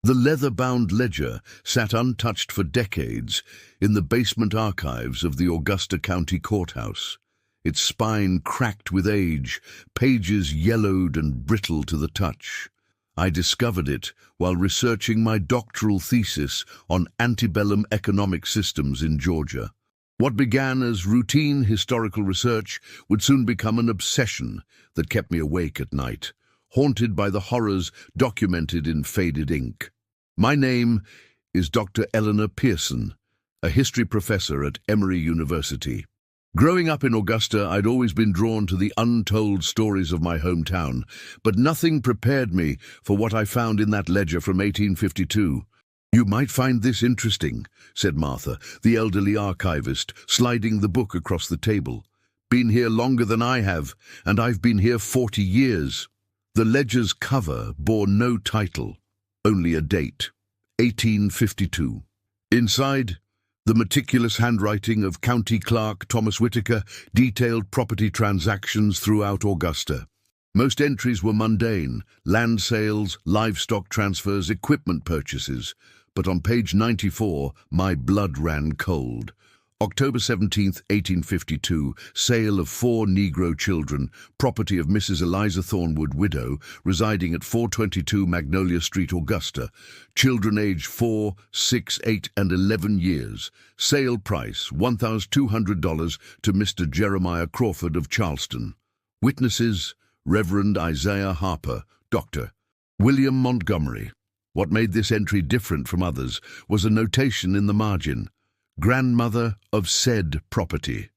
The leather-bound ledger sat untouched for decades in the basement archives of the Augusta County Courthouse, its spine cracked with age, pages yellowed and brittle to the touch. I discovered it while researching my doctoral thesis on antebellum economic systems in Georgia. What began as routine historical research would soon become an obsession that kept me awake at night, haunted by the horrors documented in faded ink. My name is Dr. Eleanor Pearson, a history professor at Emory University. Growing up in Augusta, I'd always been drawn to the untold stories of my hometown, but nothing prepared me for what I found in that ledger from 1852. "You might find this interesting," said Martha, the elderly archivist, sliding the book across the table. "Been here longer than I have, and I've been here 40 years. The ledger's cover bore no title, only a date, 1852. Inside, the meticulous handwriting of County Clerk Thomas Whitaker detailed property transactions throughout Augusta. Most entries were mundane: land sales, livestock transfers, equipment purchases. But on page 94, my blood ran cold. October 17, 1852, sale of 4 Negro children, property of Mrs. Eliza Thornwood, widow, residing at 422 Magnolia Street, Augusta. Children aged 4, 6, 8, and 11 years. Sale price, $1,200 to Mr. Jeremiah Crawford of Charleston. Witnesses, Reverend Isaiah Harper, Dr. William Montgomery. What made this entry different from others was a notation in the margin: grandmother of said property.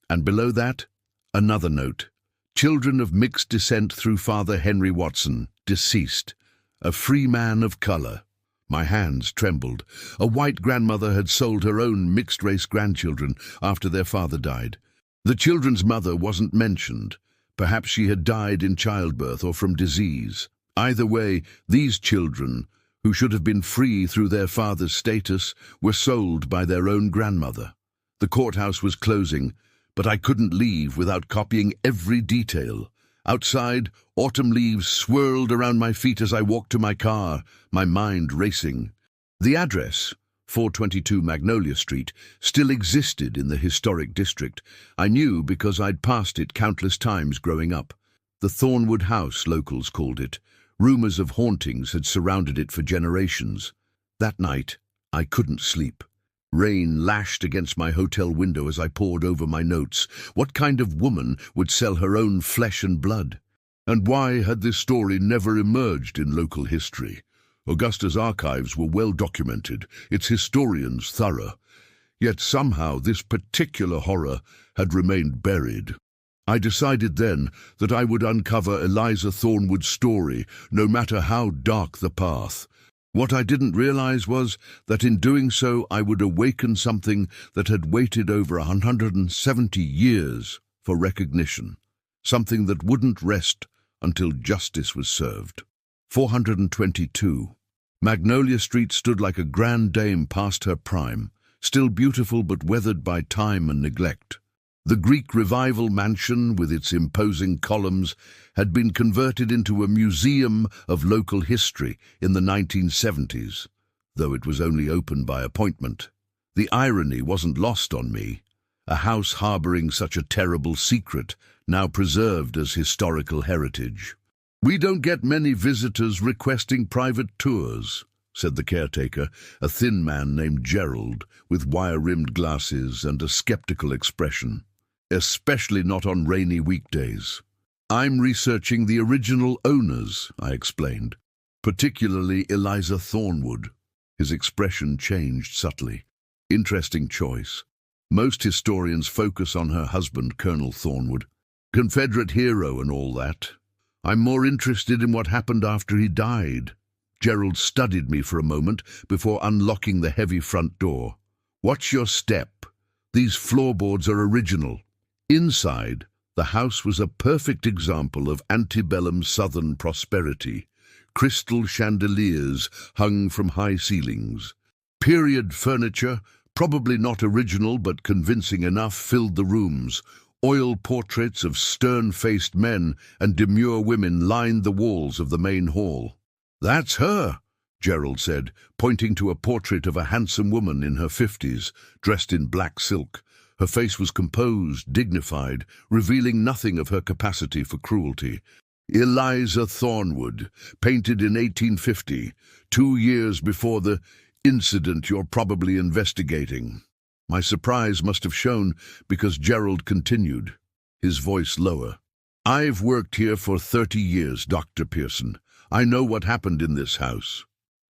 And below that, another note: children of mixed descent through Father Henry Watson, deceased, a free man of color. My hands trembled. A white grandmother had sold her own mixed-race grandchildren after their father died. The children's mother wasn't mentioned. Perhaps she had died in childbirth or from disease. Either way, these children, who should have been free through their father's status, were sold by their own grandmother. The courthouse was closing, but I couldn't leave without copying every detail. Outside, autumn leaves swirled around my feet as I walked to my car, my mind racing. The address, 422 Magnolia Street, still existed in the historic district. I knew because I'd passed it countless times growing up. The Thornwood House, locals called it. Rumors of hauntings had surrounded it for generations. That night, I couldn't sleep. Rain lashed against my hotel window as I pored over my notes. What kind of woman would sell her own flesh and blood? And why had this story never emerged in local history? Augusta's archives were well documented, its historians thorough. Yet somehow this particular horror had remained buried. I decided then that I would uncover Eliza Thornwood's story, no matter how dark the path. What I didn't realize was that in doing so I would awaken something that had waited over 170 years for recognition, something that wouldn't rest until justice was served. 422. Magnolia Street stood like a grand dame past her prime, still beautiful but weathered by time and neglect. The Greek Revival mansion, with its imposing columns, had been converted into a museum of local history in the 1970s, though it was only open by appointment. The irony wasn't lost on me. A house harboring such a terrible secret, now preserved as historical heritage. "We don't get many visitors requesting private tours," said the caretaker, a thin man named Gerald, with wire-rimmed glasses and a skeptical expression. "Especially not on rainy weekdays." "I'm researching the original owners," I explained, "particularly Eliza Thornwood." His expression changed subtly. "Interesting choice. Most historians focus on her husband, Colonel Thornwood. Confederate hero and all that. I'm more interested in what happened after he died." Gerald studied me for a moment before unlocking the heavy front door. "Watch your step. These floorboards are original." Inside, the house was a perfect example of antebellum Southern prosperity. Crystal chandeliers hung from high ceilings. Period furniture, probably not original but convincing enough, filled the rooms. Oil portraits of stern-faced men and demure women lined the walls of the main hall. "That's her," Gerald said, pointing to a portrait of a handsome woman in her 50s, dressed in black silk. Her face was composed, dignified, revealing nothing of her capacity for cruelty. Eliza Thornwood, painted in 1850, 2 years before the incident you're probably investigating. My surprise must have shown because Gerald continued, his voice lower. I've worked here for 30 years, Dr. Pearson. I know what happened in this house.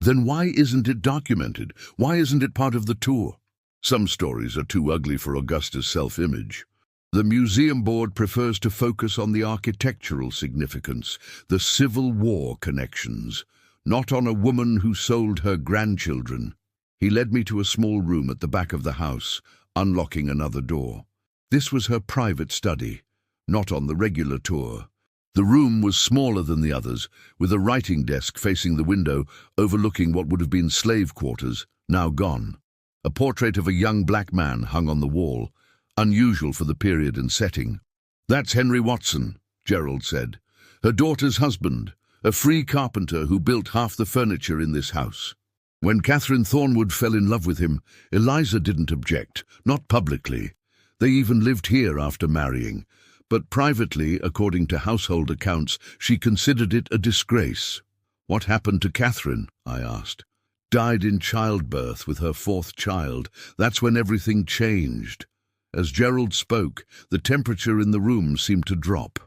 Then why isn't it documented? Why isn't it part of the tour? Some stories are too ugly for Augusta's self-image. The museum board prefers to focus on the architectural significance, the Civil War connections, not on a woman who sold her grandchildren. He led me to a small room at the back of the house, unlocking another door. This was her private study, not on the regular tour. The room was smaller than the others, with a writing desk facing the window, overlooking what would have been slave quarters, now gone. A portrait of a young black man hung on the wall, unusual for the period and setting. That's Henry Watson, Gerald said. Her daughter's husband, a free carpenter who built half the furniture in this house. When Catherine Thornwood fell in love with him, Eliza didn't object, not publicly. They even lived here after marrying. But privately, according to household accounts, she considered it a disgrace. What happened to Catherine? I asked. Died in childbirth with her 4th child. That's when everything changed. As Gerald spoke, the temperature in the room seemed to drop.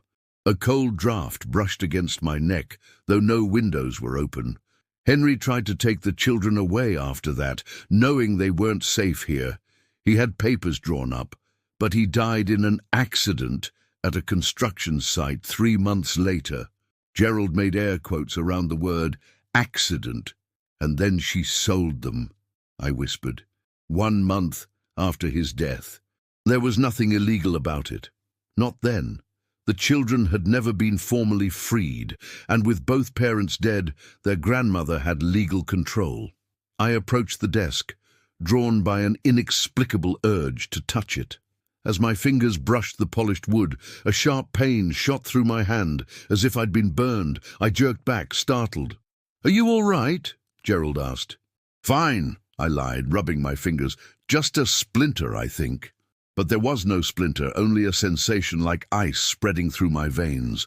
A cold draft brushed against my neck, though no windows were open. Henry tried to take the children away after that, knowing they weren't safe here. He had papers drawn up, but he died in an accident at a construction site 3 months later. Gerald made air quotes around the word accident. And then she sold them, I whispered. 1 month after his death. There was nothing illegal about it. Not then. The children had never been formally freed, and with both parents dead, their grandmother had legal control. I approached the desk, drawn by an inexplicable urge to touch it. As my fingers brushed the polished wood, a sharp pain shot through my hand, as if I'd been burned. I jerked back, startled. "Are you all right?" Gerald asked. "Fine," I lied, rubbing my fingers. "Just a splinter, I think." But there was no splinter, only a sensation like ice spreading through my veins.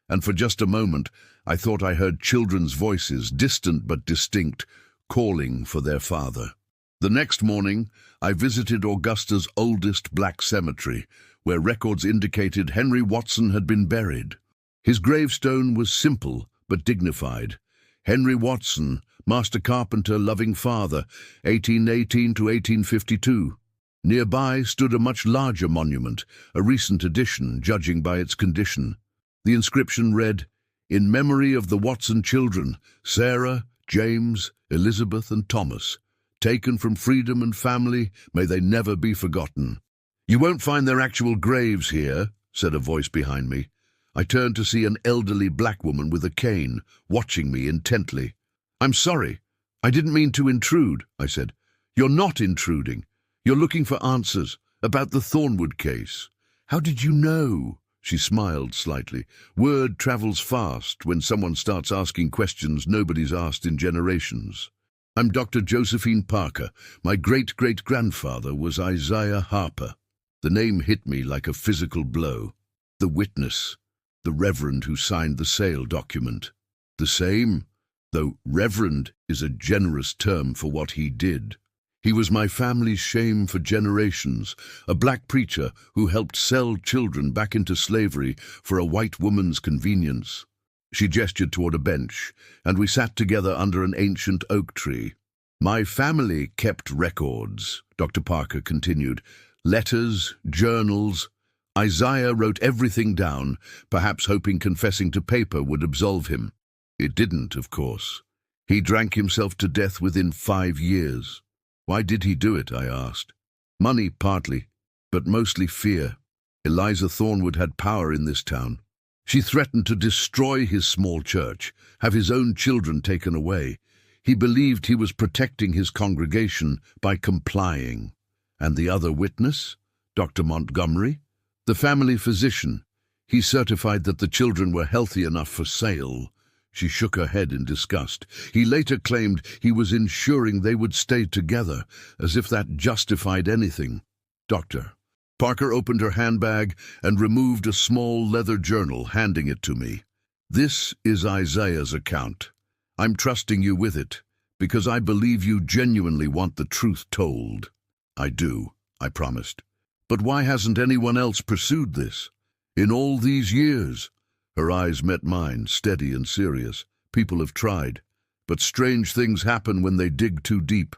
And for just a moment, I thought I heard children's voices, distant but distinct, calling for their father. The next morning, I visited Augusta's oldest black cemetery, where records indicated Henry Watson had been buried. His gravestone was simple but dignified. Henry Watson, master carpenter, loving father, 1818 to 1852. Nearby stood a much larger monument, a recent addition, judging by its condition. The inscription read, "In memory of the Watson children, Sarah, James, Elizabeth and Thomas, taken from freedom and family, may they never be forgotten." "You won't find their actual graves here," said a voice behind me. I turned to see an elderly black woman with a cane, watching me intently. "I'm sorry. I didn't mean to intrude," I said. "You're not intruding. You're looking for answers about the Thornwood case." "How did you know?" She smiled slightly. "Word travels fast when someone starts asking questions nobody's asked in generations. I'm Dr. Josephine Parker. My great-great-grandfather was Isaiah Harper." The name hit me like a physical blow. The witness, the reverend who signed the sale document. The same, though reverend is a generous term for what he did. He was my family's shame for generations, a black preacher who helped sell children back into slavery for a white woman's convenience. She gestured toward a bench, and we sat together under an ancient oak tree. "My family kept records," Dr. Parker continued. "Letters, journals. Isaiah wrote everything down, perhaps hoping confessing to paper would absolve him. It didn't, of course. He drank himself to death within 5 years. Why did he do it, I asked. Money, partly, but mostly fear. Eliza Thornwood had power in this town. She threatened to destroy his small church, have his own children taken away. He believed he was protecting his congregation by complying. And the other witness, Dr. Montgomery, the family physician, he certified that the children were healthy enough for sale. She shook her head in disgust. He later claimed he was ensuring they would stay together, as if that justified anything. Doctor. Parker opened her handbag and removed a small leather journal, handing it to me. This is Isaiah's account. I'm trusting you with it, because I believe you genuinely want the truth told. I do, I promised. But why hasn't anyone else pursued this? In all these years? Her eyes met mine, steady and serious. People have tried. But strange things happen when they dig too deep.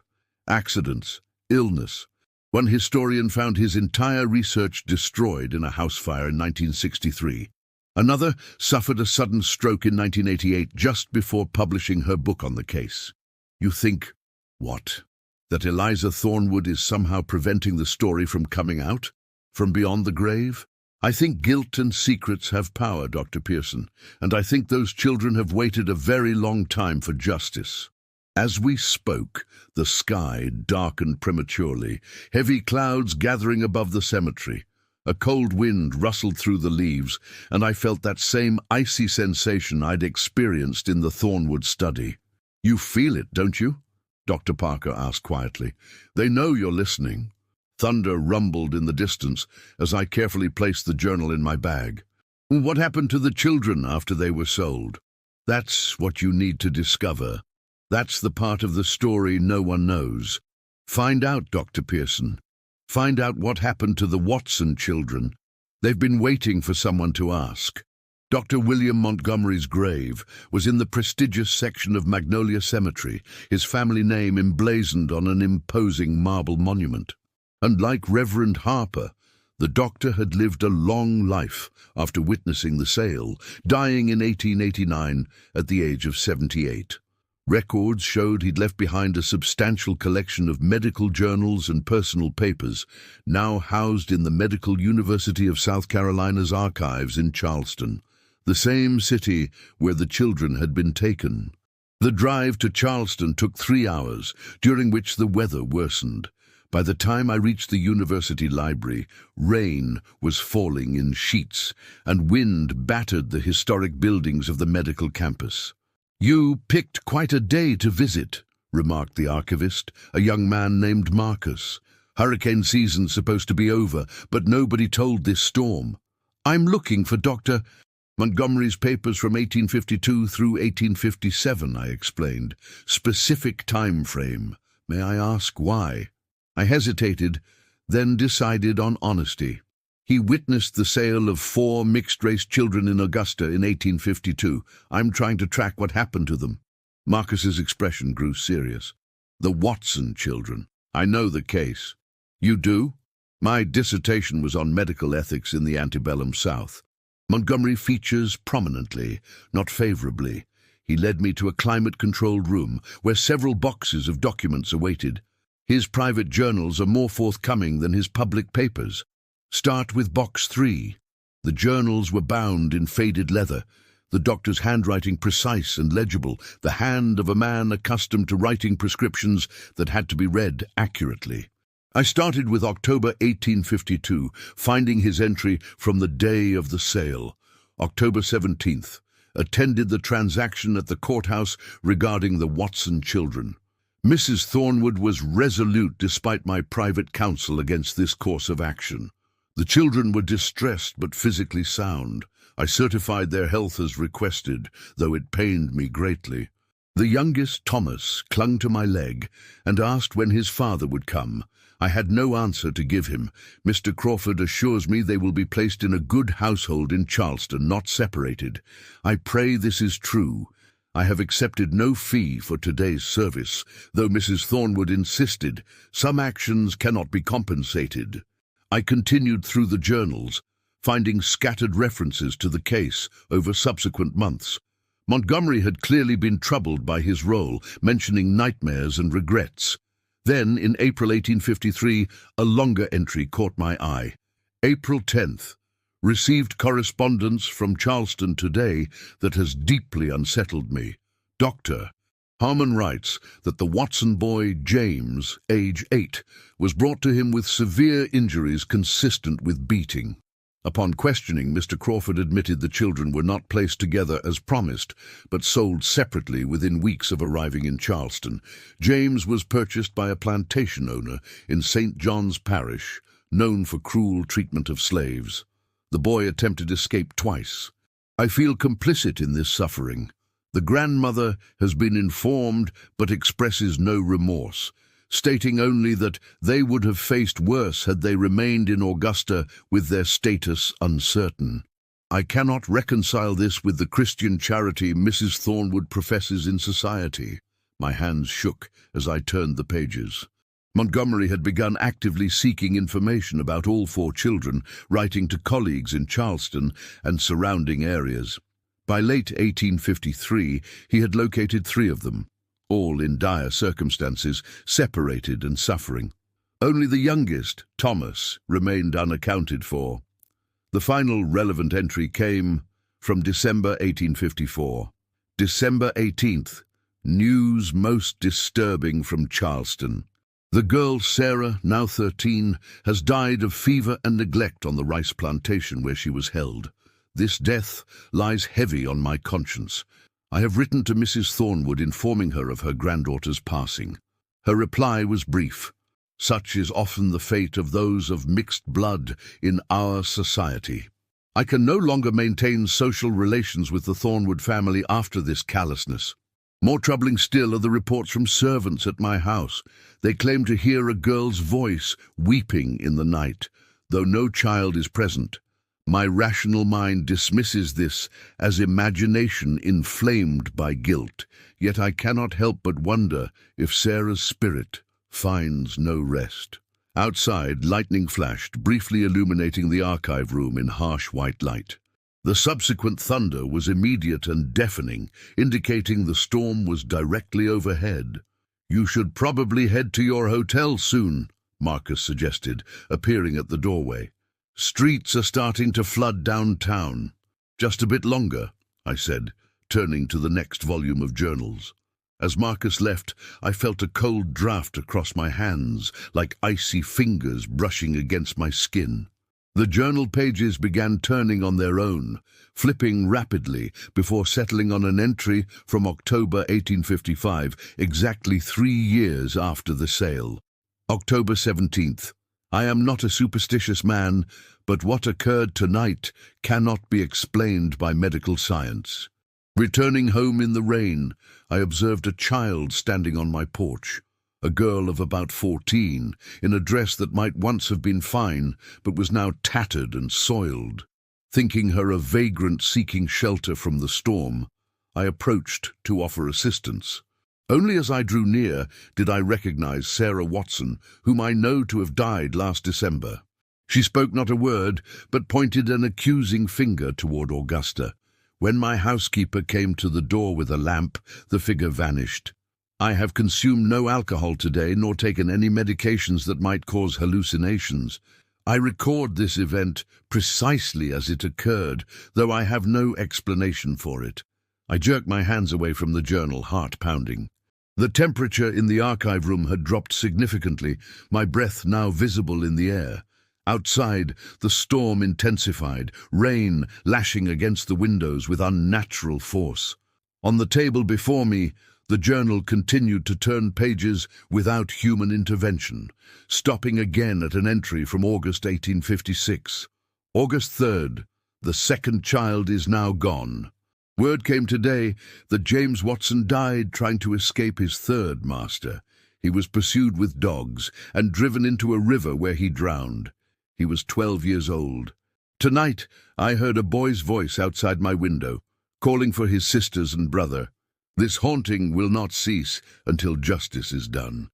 Accidents, illness. One historian found his entire research destroyed in a house fire in 1963. Another suffered a sudden stroke in 1988 just before publishing her book on the case. You think, what? That Eliza Thornwood is somehow preventing the story from coming out? From beyond the grave? I think guilt and secrets have power, Dr. Pearson, and I think those children have waited a very long time for justice. As we spoke, the sky darkened prematurely, heavy clouds gathering above the cemetery. A cold wind rustled through the leaves, and I felt that same icy sensation I'd experienced in the Thornwood study. You feel it, don't you? Dr. Parker asked quietly. They know you're listening. Thunder rumbled in the distance as I carefully placed the journal in my bag. What happened to the children after they were sold? That's what you need to discover. That's the part of the story no one knows. Find out, Dr. Pearson. Find out what happened to the Watson children. They've been waiting for someone to ask. Dr. William Montgomery's grave was in the prestigious section of Magnolia Cemetery, his family name emblazoned on an imposing marble monument. And like Reverend Harper, the doctor had lived a long life after witnessing the sale, dying in 1889 at the age of 78. Records showed he'd left behind a substantial collection of medical journals and personal papers, now housed in the Medical University of South Carolina's archives in Charleston, the same city where the children had been taken. The drive to Charleston took 3 hours, during which the weather worsened. By the time I reached the university library, rain was falling in sheets, and wind battered the historic buildings of the medical campus. You picked quite a day to visit, remarked the archivist, a young man named Marcus. Hurricane season's supposed to be over, but nobody told this storm. I'm looking for Dr. Montgomery's papers from 1852 through 1857, I explained. Specific time frame. May I ask why? I hesitated, then decided on honesty. He witnessed the sale of 4 mixed-race children in Augusta in 1852. I'm trying to track what happened to them. Marcus's expression grew serious. The Watson children. I know the case. You do? My dissertation was on medical ethics in the antebellum South. Montgomery features prominently, not favorably. He led me to a climate-controlled room where several boxes of documents awaited. His private journals are more forthcoming than his public papers. Start with box 3. The journals were bound in faded leather, the doctor's handwriting precise and legible, the hand of a man accustomed to writing prescriptions that had to be read accurately. I started with October 1852, finding his entry from the day of the sale. October 17th, attended the transaction at the courthouse regarding the Watson children. Mrs. Thornwood was resolute despite my private counsel against this course of action. The children were distressed but physically sound. I certified their health as requested, though it pained me greatly. The youngest, Thomas, clung to my leg and asked when his father would come. I had no answer to give him. Mr. Crawford assures me they will be placed in a good household in Charleston, not separated. I pray this is true. I have accepted no fee for today's service, though Mrs. Thornwood insisted some actions cannot be compensated. I continued through the journals, finding scattered references to the case over subsequent months. Montgomery had clearly been troubled by his role, mentioning nightmares and regrets. Then, in April 1853, a longer entry caught my eye. April 10th. Received correspondence from Charleston today that has deeply unsettled me. Doctor, Harmon writes that the Watson boy, James, age 8, was brought to him with severe injuries consistent with beating. Upon questioning, Mr. Crawford admitted the children were not placed together as promised, but sold separately within weeks of arriving in Charleston. James was purchased by a plantation owner in St. John's Parish, known for cruel treatment of slaves. The boy attempted escape twice. I feel complicit in this suffering. The grandmother has been informed but expresses no remorse, stating only that they would have faced worse had they remained in Augusta with their status uncertain. I cannot reconcile this with the Christian charity Mrs. Thornwood professes in society. My hands shook as I turned the pages. Montgomery had begun actively seeking information about all 4 children, writing to colleagues in Charleston and surrounding areas. By late 1853, he had located 3 of them, all in dire circumstances, separated and suffering. Only the youngest, Thomas, remained unaccounted for. The final relevant entry came from December 1854. December 18th, news most disturbing from Charleston. The girl Sarah, now 13, has died of fever and neglect on the rice plantation where she was held. This death lies heavy on my conscience. I have written to Mrs. Thornwood informing her of her granddaughter's passing. Her reply was brief. Such is often the fate of those of mixed blood in our society. I can no longer maintain social relations with the Thornwood family after this callousness. More troubling still are the reports from servants at my house. They claim to hear a girl's voice weeping in the night, though no child is present. My rational mind dismisses this as imagination inflamed by guilt, yet I cannot help but wonder if Sarah's spirit finds no rest. Outside, lightning flashed, briefly illuminating the archive room in harsh white light. The subsequent thunder was immediate and deafening, indicating the storm was directly overhead. "You should probably head to your hotel soon," Marcus suggested, appearing at the doorway. "Streets are starting to flood downtown." "Just a bit longer," I said, turning to the next volume of journals. As Marcus left, I felt a cold draft across my hands, like icy fingers brushing against my skin. The journal pages began turning on their own, flipping rapidly before settling on an entry from October 1855, exactly 3 years after the sale. October 17th. I am not a superstitious man, but what occurred tonight cannot be explained by medical science. Returning home in the rain, I observed a child standing on my porch. A girl of about 14, in a dress that might once have been fine, but was now tattered and soiled. Thinking her a vagrant seeking shelter from the storm, I approached to offer assistance. Only as I drew near did I recognize Sarah Watson, whom I know to have died last December. She spoke not a word, but pointed an accusing finger toward Augusta. When my housekeeper came to the door with a lamp, the figure vanished. I have consumed no alcohol today, nor taken any medications that might cause hallucinations. I record this event precisely as it occurred, though I have no explanation for it. I jerked my hands away from the journal, heart pounding. The temperature in the archive room had dropped significantly, my breath now visible in the air. Outside, the storm intensified, rain lashing against the windows with unnatural force. On the table before me, the journal continued to turn pages without human intervention, stopping again at an entry from August 1856. August 3rd. The second child is now gone. Word came today that James Watson died trying to escape his third master. He was pursued with dogs and driven into a river where he drowned. He was 12 years old. Tonight, I heard a boy's voice outside my window, calling for his sisters and brother. This haunting will not cease until justice is done.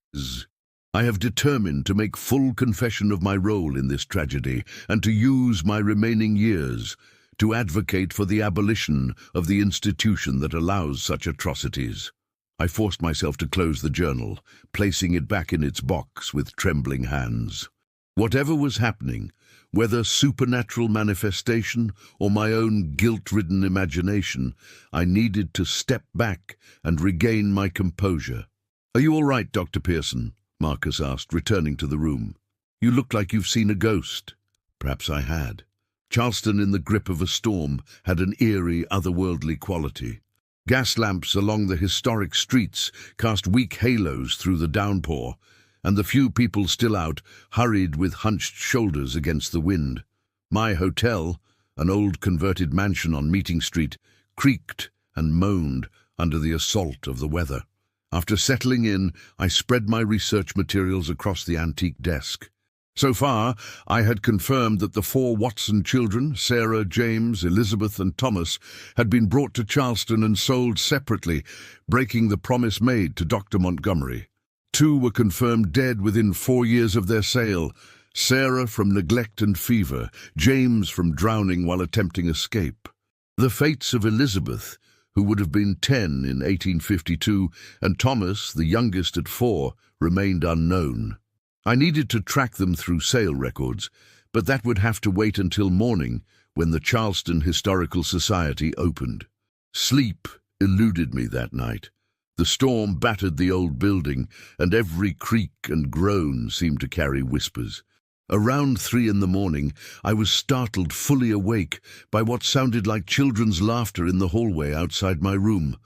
I have determined to make full confession of my role in this tragedy and to use my remaining years to advocate for the abolition of the institution that allows such atrocities. I forced myself to close the journal, placing it back in its box with trembling hands. Whatever was happening, whether supernatural manifestation or my own guilt-ridden imagination, I needed to step back and regain my composure. "Are you all right, Dr. Pearson?" Marcus asked, returning to the room. "You look like you've seen a ghost." Perhaps I had. Charleston in the grip of a storm had an eerie, otherworldly quality. Gas lamps along the historic streets cast weak halos through the downpour, and the few people still out hurried with hunched shoulders against the wind. My hotel, an old converted mansion on Meeting Street, creaked and moaned under the assault of the weather. After settling in, I spread my research materials across the antique desk. So far, I had confirmed that the 4 Watson children, Sarah, James, Elizabeth, and Thomas, had been brought to Charleston and sold separately, breaking the promise made to Dr. Montgomery. 2 were confirmed dead within 4 years of their sale, Sarah from neglect and fever, James from drowning while attempting escape. The fates of Elizabeth, who would have been 10 in 1852, and Thomas, the youngest at 4, remained unknown. I needed to track them through sale records, but that would have to wait until morning when the Charleston Historical Society opened. Sleep eluded me that night. The storm battered the old building, and every creak and groan seemed to carry whispers. Around 3 in the morning, I was startled fully awake by what sounded like children's laughter in the hallway outside my room.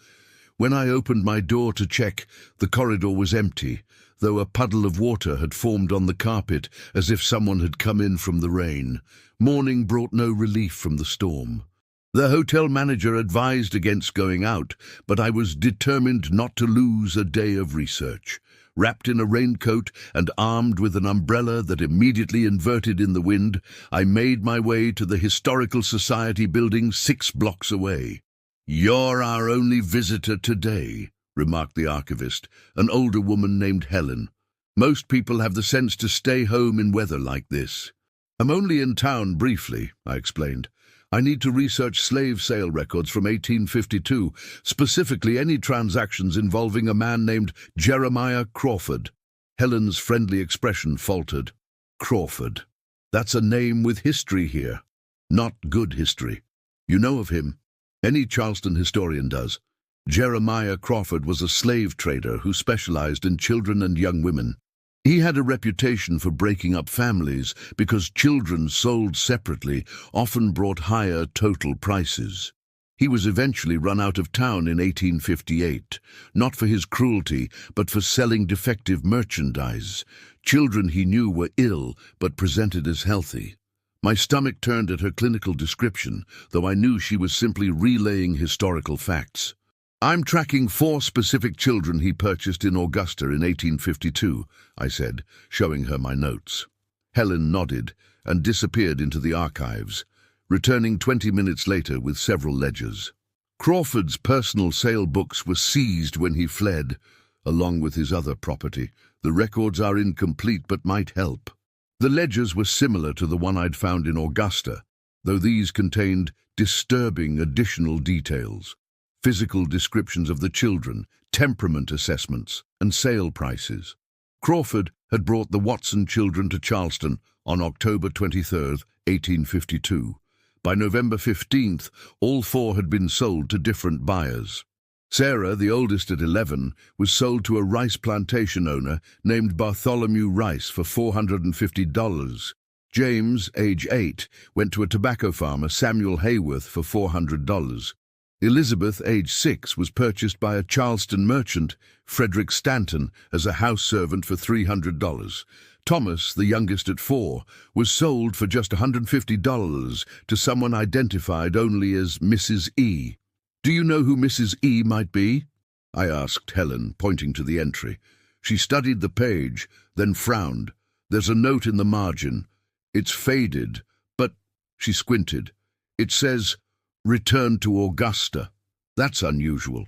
When I opened my door to check, the corridor was empty, though a puddle of water had formed on the carpet as if someone had come in from the rain. Morning brought no relief from the storm. The hotel manager advised against going out, but I was determined not to lose a day of research. Wrapped in a raincoat and armed with an umbrella that immediately inverted in the wind, I made my way to the Historical Society building 6 blocks away. "You're our only visitor today," remarked the archivist, an older woman named Helen. "Most people have the sense to stay home in weather like this." "I'm only in town briefly," I explained. "I need to research slave sale records from 1852, specifically any transactions involving a man named Jeremiah Crawford." Helen's friendly expression faltered. "Crawford. That's a name with history here. Not good history. You know of him? Any Charleston historian does. Jeremiah Crawford was a slave trader who specialized in children and young women. He had a reputation for breaking up families because children sold separately often brought higher total prices. He was eventually run out of town in 1858, not for his cruelty, but for selling defective merchandise. Children he knew were ill, but presented as healthy. My stomach turned at her clinical description, though I knew she was simply relaying historical facts. "I'm tracking 4 specific children he purchased in Augusta in 1852, I said, showing her my notes. Helen nodded and disappeared into the archives, returning 20 minutes later with several ledgers. Crawford's personal sale books were seized when he fled, along with his other property. The records are incomplete but might help. The ledgers were similar to the one I'd found in Augusta, though these contained disturbing additional details. Physical descriptions of the children, temperament assessments, and sale prices. Crawford had brought the Watson children to Charleston on October 23, 1852. By November 15th, all 4 had been sold to different buyers. Sarah, the oldest at 11, was sold to a rice plantation owner named Bartholomew Rice for $450. James, age 8, went to a tobacco farmer, Samuel Hayworth, for $400. Elizabeth, age 6, was purchased by a Charleston merchant, Frederick Stanton, as a house servant for $300. Thomas, the youngest at 4, was sold for just $150 to someone identified only as Mrs. E. "Do you know who Mrs. E might be?" I asked Helen, pointing to the entry. She studied the page, then frowned. "There's a note in the margin. It's faded, but—" she squinted. "It says, 'Return to Augusta.' That's unusual."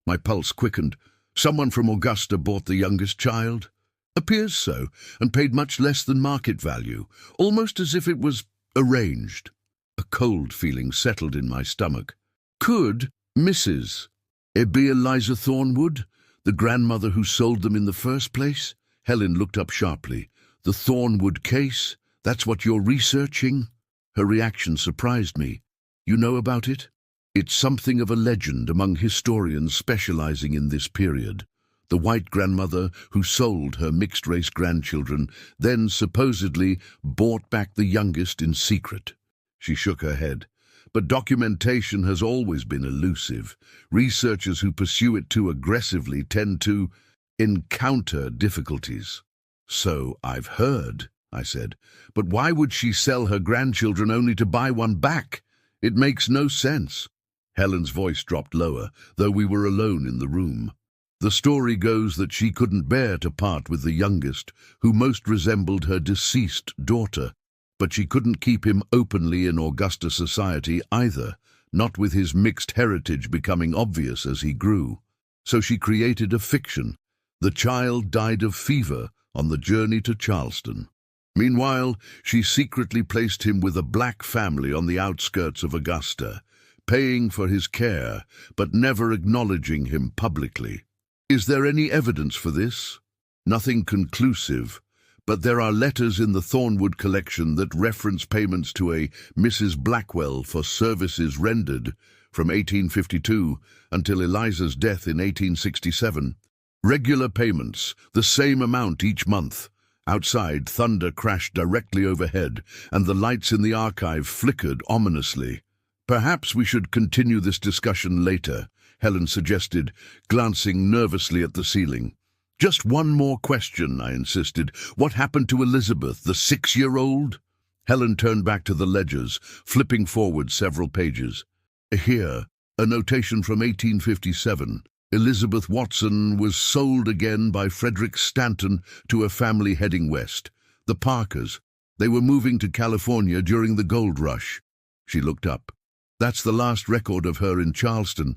My pulse quickened. "Someone from Augusta bought the youngest child?" "Appears so, and paid much less than market value, almost as if it was arranged." A cold feeling settled in my stomach. "Could Mrs. be Eliza Thornwood, the grandmother who sold them in the first place?" Helen looked up sharply. "The Thornwood case? That's what you're researching?" Her reaction surprised me. "You know about it?" "It's something of a legend among historians specializing in this period. The white grandmother who sold her mixed-race grandchildren then supposedly bought back the youngest in secret. She shook her head. But documentation has always been elusive. Researchers who pursue it too aggressively tend to encounter difficulties. So I've heard, I said. But why would she sell her grandchildren only to buy one back? It makes no sense. Helen's voice dropped lower, though we were alone in the room. The story goes that she couldn't bear to part with the youngest, who most resembled her deceased daughter. But she couldn't keep him openly in Augusta society either, not with his mixed heritage becoming obvious as he grew. So she created a fiction. The child died of fever on the journey to Charleston. Meanwhile, she secretly placed him with a black family on the outskirts of Augusta, paying for his care, but never acknowledging him publicly. Is there any evidence for this? Nothing conclusive, but there are letters in the Thornwood collection that reference payments to a Mrs. Blackwell for services rendered from 1852 until Eliza's death in 1867. Regular payments, the same amount each month. Outside, thunder crashed directly overhead, and the lights in the archive flickered ominously. Perhaps we should continue this discussion later, Helen suggested, glancing nervously at the ceiling. Just one more question, I insisted. What happened to Elizabeth, the 6-year-old? Helen turned back to the ledgers, flipping forward several pages. Here, a notation from 1857. Elizabeth Watson was sold again by Frederick Stanton to a family heading west. The Parkers. They were moving to California during the gold rush. She looked up. That's the last record of her in Charleston.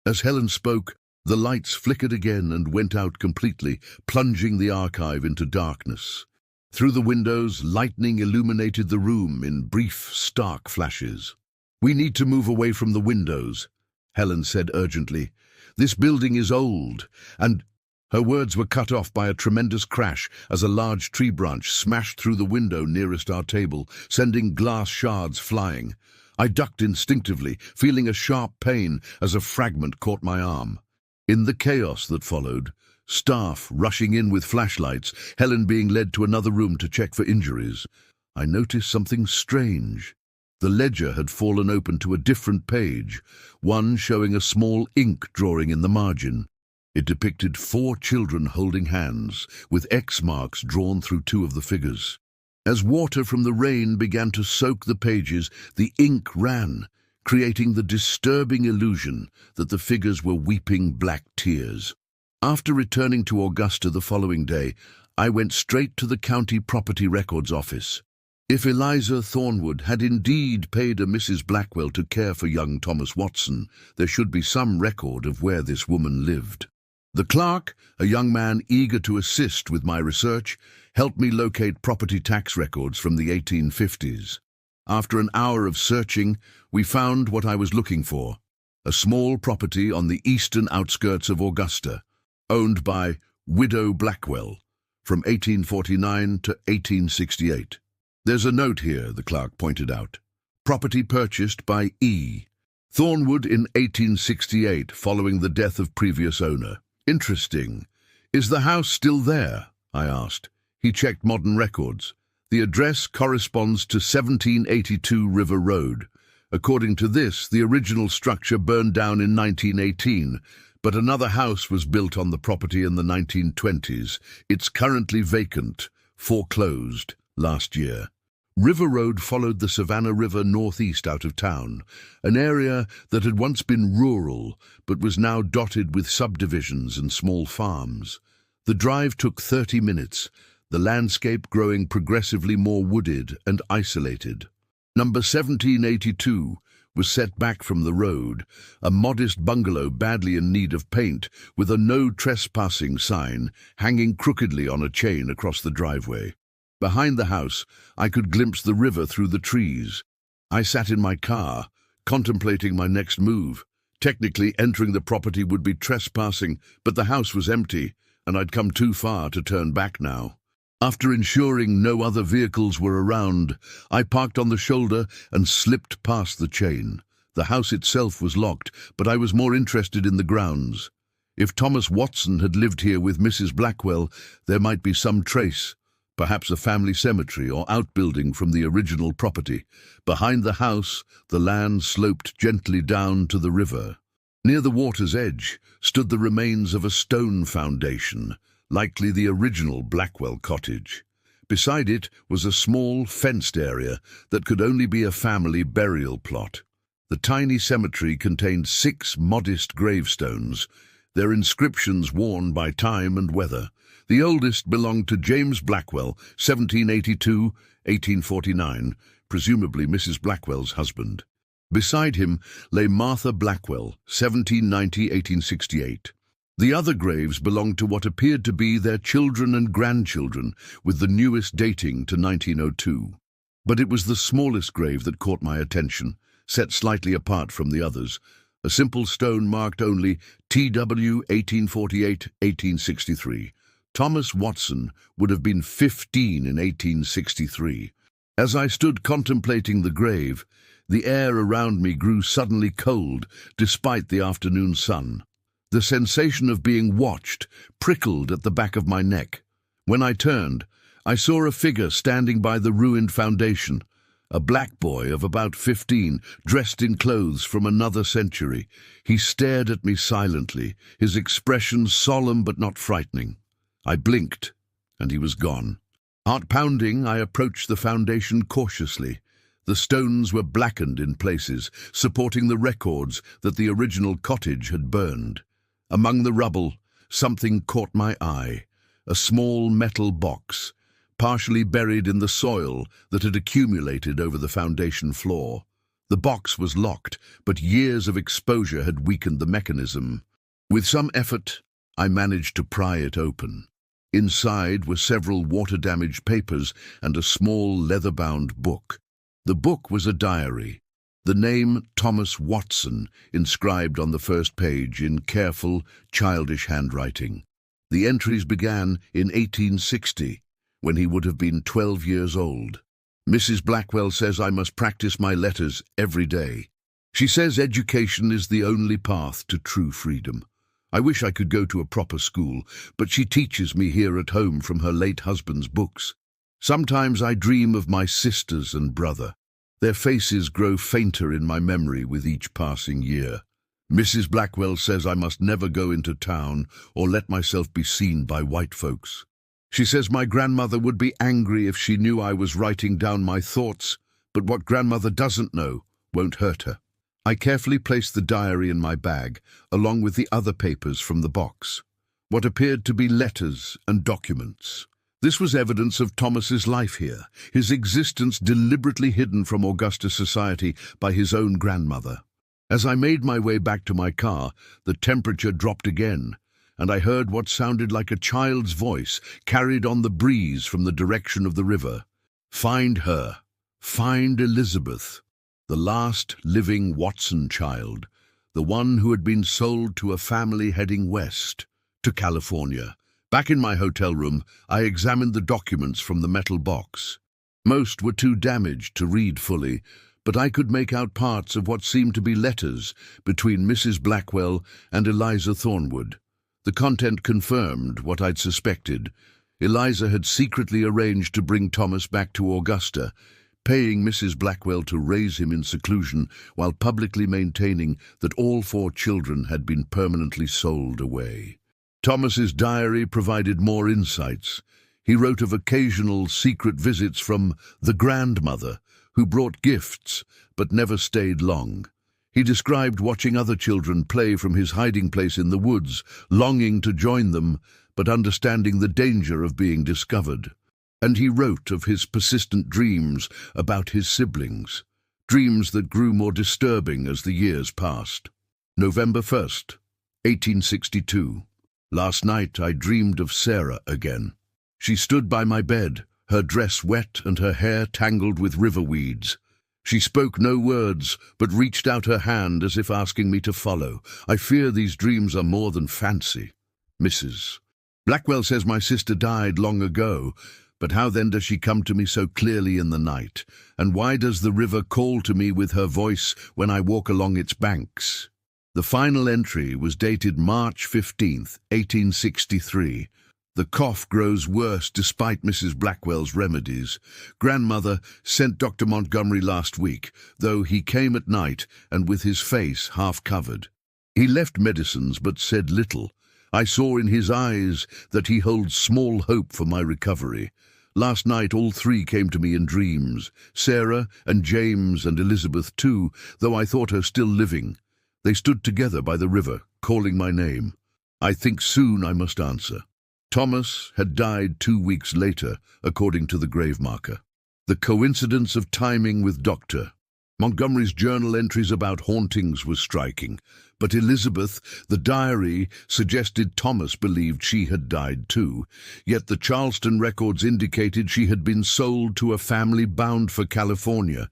As Helen spoke, the lights flickered again and went out completely, plunging the archive into darkness. Through the windows, lightning illuminated the room in brief, stark flashes. We need to move away from the windows, Helen said urgently. This building is old, and her words were cut off by a tremendous crash as a large tree branch smashed through the window nearest our table, sending glass shards flying. I ducked instinctively, feeling a sharp pain as a fragment caught my arm. In the chaos that followed, staff rushing in with flashlights, Helen being led to another room to check for injuries, I noticed something strange. The ledger had fallen open to a different page, one showing a small ink drawing in the margin. It depicted 4 children holding hands, with X marks drawn through 2 of the figures. As water from the rain began to soak the pages, the ink ran, creating the disturbing illusion that the figures were weeping black tears. After returning to Augusta the following day, I went straight to the county property records office. If Eliza Thornwood had indeed paid a Mrs. Blackwell to care for young Thomas Watson, there should be some record of where this woman lived. The clerk, a young man eager to assist with my research, helped me locate property tax records from the 1850s. After an hour of searching, we found what I was looking for, a small property on the eastern outskirts of Augusta, owned by Widow Blackwell, from 1849 to 1868. There's a note here, the clerk pointed out. Property purchased by E. Thornwood in 1868, following the death of previous owner. Interesting. Is the house still there? I asked. He checked modern records. The address corresponds to 1782 River Road. According to this, the original structure burned down in 1918, but another house was built on the property in the 1920s. It's currently vacant, foreclosed last year. River Road followed the Savannah River northeast out of town, an area that had once been rural but was now dotted with subdivisions and small farms. The drive took 30 minutes, the landscape growing progressively more wooded and isolated. Number 1782 was set back from the road, a modest bungalow badly in need of paint, with a no trespassing sign hanging crookedly on a chain across the driveway. Behind the house, I could glimpse the river through the trees. I sat in my car, contemplating my next move. Technically, entering the property would be trespassing, but the house was empty, and I'd come too far to turn back now. After ensuring no other vehicles were around, I parked on the shoulder and slipped past the chain. The house itself was locked, but I was more interested in the grounds. If Thomas Watson had lived here with Mrs. Blackwell, there might be some trace. perhaps a family cemetery or outbuilding from the original property. Behind the house, the land sloped gently down to the river. Near the water's edge stood the remains of a stone foundation, likely the original Blackwell cottage. Beside it was a small, fenced area that could only be a family burial plot. The tiny cemetery contained 6 modest gravestones, their inscriptions worn by time and weather. The oldest belonged to James Blackwell, 1782-1849, presumably Mrs. Blackwell's husband. Beside him lay Martha Blackwell, 1790-1868. The other graves belonged to what appeared to be their children and grandchildren, with the newest dating to 1902. But it was the smallest grave that caught my attention, set slightly apart from the others. A simple stone marked only T.W. 1848-1863. Thomas Watson would have been 15 in 1863. As I stood contemplating the grave, the air around me grew suddenly cold despite the afternoon sun. The sensation of being watched prickled at the back of my neck. When I turned, I saw a figure standing by the ruined foundation. A black boy of about 15, dressed in clothes from another century. He stared at me silently, his expression solemn but not frightening. I blinked, and he was gone. Heart pounding, I approached the foundation cautiously. The stones were blackened in places, supporting the records that the original cottage had burned. Among the rubble, something caught my eye. A small metal box, partially buried in the soil that had accumulated over the foundation floor. The box was locked, but years of exposure had weakened the mechanism. With some effort, I managed to pry it open. Inside were several water-damaged papers and a small leather-bound book. The book was a diary. The name Thomas Watson inscribed on the first page in careful, childish handwriting. The entries began in 1860, when he would have been 12 years old. Mrs. Blackwell says I must practice my letters every day. She says education is the only path to true freedom. I wish I could go to a proper school, but she teaches me here at home from her late husband's books. Sometimes I dream of my sisters and brother. Their faces grow fainter in my memory with each passing year. Mrs. Blackwell says I must never go into town or let myself be seen by white folks. She says my grandmother would be angry if she knew I was writing down my thoughts, but what grandmother doesn't know won't hurt her. I carefully placed the diary in my bag, along with the other papers from the box. What appeared to be letters and documents. This was evidence of Thomas's life here, his existence deliberately hidden from Augusta society by his own grandmother. As I made my way back to my car, the temperature dropped again, and I heard what sounded like a child's voice carried on the breeze from the direction of the river. Find her. Find Elizabeth, the last living Watson child, the one who had been sold to a family heading west, to California. Back in my hotel room, I examined the documents from the metal box. Most were too damaged to read fully, but I could make out parts of what seemed to be letters between Mrs. Blackwell and Eliza Thornwood. The content confirmed what I'd suspected. Eliza had secretly arranged to bring Thomas back to Augusta, paying Mrs. Blackwell to raise him in seclusion while publicly maintaining that all 4 children had been permanently sold away. Thomas's diary provided more insights. He wrote of occasional secret visits from the grandmother, who brought gifts but never stayed long. He described watching other children play from his hiding place in the woods, longing to join them, but understanding the danger of being discovered. And he wrote of his persistent dreams about his siblings, dreams that grew more disturbing as the years passed. November 1st, 1862. Last night I dreamed of Sarah again. She stood by my bed, her dress wet and her hair tangled with river weeds. She spoke no words, but reached out her hand as if asking me to follow. I fear these dreams are more than fancy. Mrs. Blackwell says my sister died long ago, but how then does she come to me so clearly in the night? And why does the river call to me with her voice when I walk along its banks? The final entry was dated March 15th, 1863. The cough grows worse despite Mrs. Blackwell's remedies. Grandmother sent Dr. Montgomery last week, though he came at night and with his face half covered. He left medicines but said little. I saw in his eyes that he holds small hope for my recovery. Last night all three came to me in dreams, Sarah and James and Elizabeth too, though I thought her still living. They stood together by the river, calling my name. I think soon I must answer. Thomas had died 2 weeks later, according to the grave marker. The coincidence of timing with Dr. Montgomery's journal entries about hauntings was striking, but Elizabeth, the diary, suggested Thomas believed she had died too, yet the Charleston records indicated she had been sold to a family bound for California.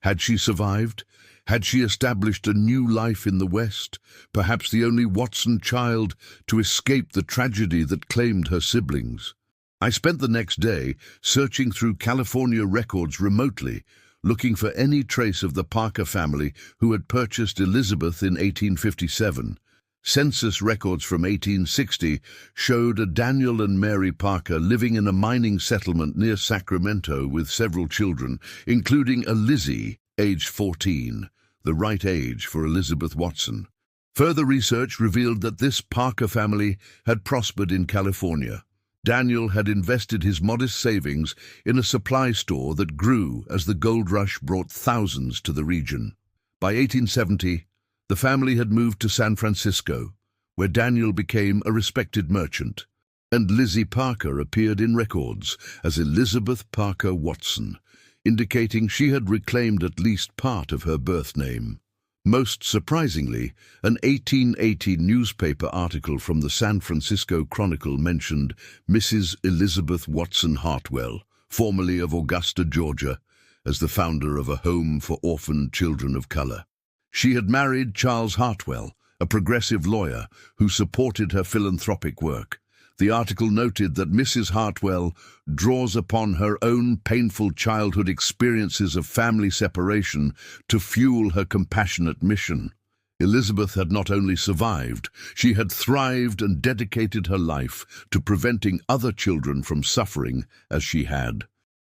Had she survived? Had she established a new life in the West, perhaps the only Watson child to escape the tragedy that claimed her siblings? I spent the next day searching through California records remotely, looking for any trace of the Parker family who had purchased Elizabeth in 1857. Census records from 1860 showed a Daniel and Mary Parker living in a mining settlement near Sacramento with several children, including a Lizzie, aged 14, the right age for Elizabeth Watson. Further research revealed that this Parker family had prospered in California. Daniel had invested his modest savings in a supply store that grew as the gold rush brought thousands to the region. By 1870, the family had moved to San Francisco, where Daniel became a respected merchant, and Lizzie Parker appeared in records as Elizabeth Parker Watson, indicating she had reclaimed at least part of her birth name. Most surprisingly, an 1880 newspaper article from the San Francisco Chronicle mentioned Mrs. Elizabeth Watson Hartwell, formerly of Augusta, Georgia, as the founder of a home for orphaned children of color. She had married Charles Hartwell, a progressive lawyer who supported her philanthropic work. The article noted that Mrs. Hartwell draws upon her own painful childhood experiences of family separation to fuel her compassionate mission. Elizabeth had not only survived, she had thrived and dedicated her life to preventing other children from suffering as she had.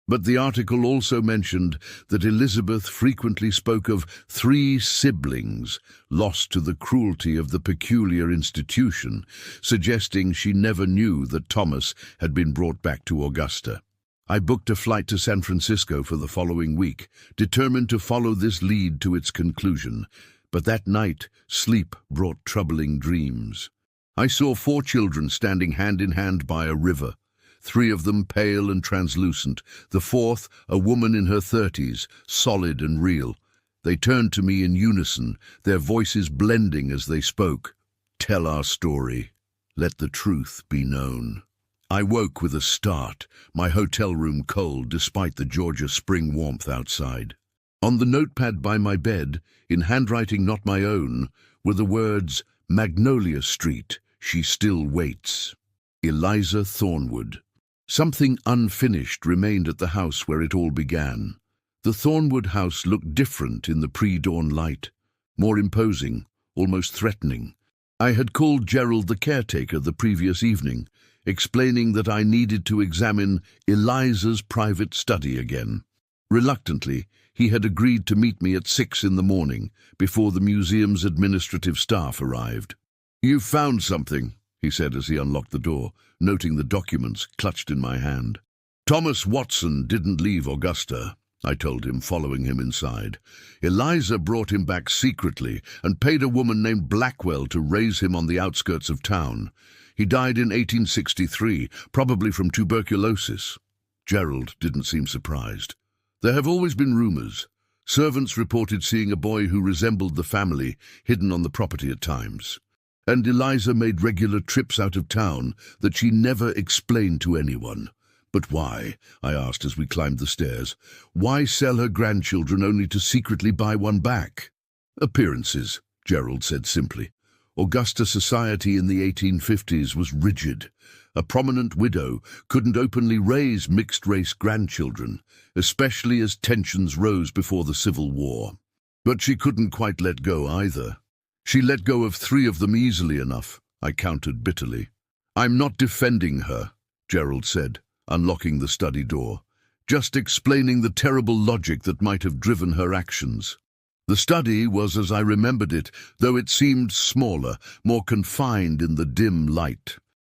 But the article also mentioned that Elizabeth frequently spoke of 3 siblings lost to the cruelty of the peculiar institution, suggesting she never knew that Thomas had been brought back to Augusta. I booked a flight to San Francisco for the following week, determined to follow this lead to its conclusion. But that night, sleep brought troubling dreams. I saw 4 children standing hand in hand by a river. 3 of them pale and translucent, the 4th a woman in her 30s, solid and real. They turned to me in unison, their voices blending as they spoke. "Tell our story. Let the truth be known." I woke with a start, my hotel room cold despite the Georgia spring warmth outside. On the notepad by my bed, in handwriting not my own, were the words, "Magnolia Street, she still waits. Eliza Thornwood." Something unfinished remained at the house where it all began. The Thornwood house looked different in the pre-dawn light, more imposing, almost threatening. I had called Gerald the caretaker the previous evening, explaining that I needed to examine Eliza's private study again. Reluctantly, he had agreed to meet me at 6 in the morning, before the museum's administrative staff arrived. "You've found something," he said as he unlocked the door, noting the documents clutched in my hand. "Thomas Watson didn't leave Augusta," I told him, following him inside. "Eliza brought him back secretly and paid a woman named Blackwell to raise him on the outskirts of town. He died in 1863, probably from tuberculosis." Gerald didn't seem surprised. "There have always been rumors. Servants reported seeing a boy who resembled the family hidden on the property at times. And Eliza made regular trips out of town that she never explained to anyone. But why?" I asked as we climbed the stairs. "Why sell her grandchildren only to secretly buy one back?" "Appearances," Gerald said simply. Augusta society in the 1850s was rigid. A prominent widow couldn't openly raise mixed-race grandchildren, especially as tensions rose before the Civil War. But she couldn't quite let go either. "She let go of 3 of them easily enough," I countered bitterly. "I'm not defending her," Gerald said, unlocking the study door. "Just explaining the terrible logic that might have driven her actions." The study was as I remembered it, though it seemed smaller, more confined in the dim light.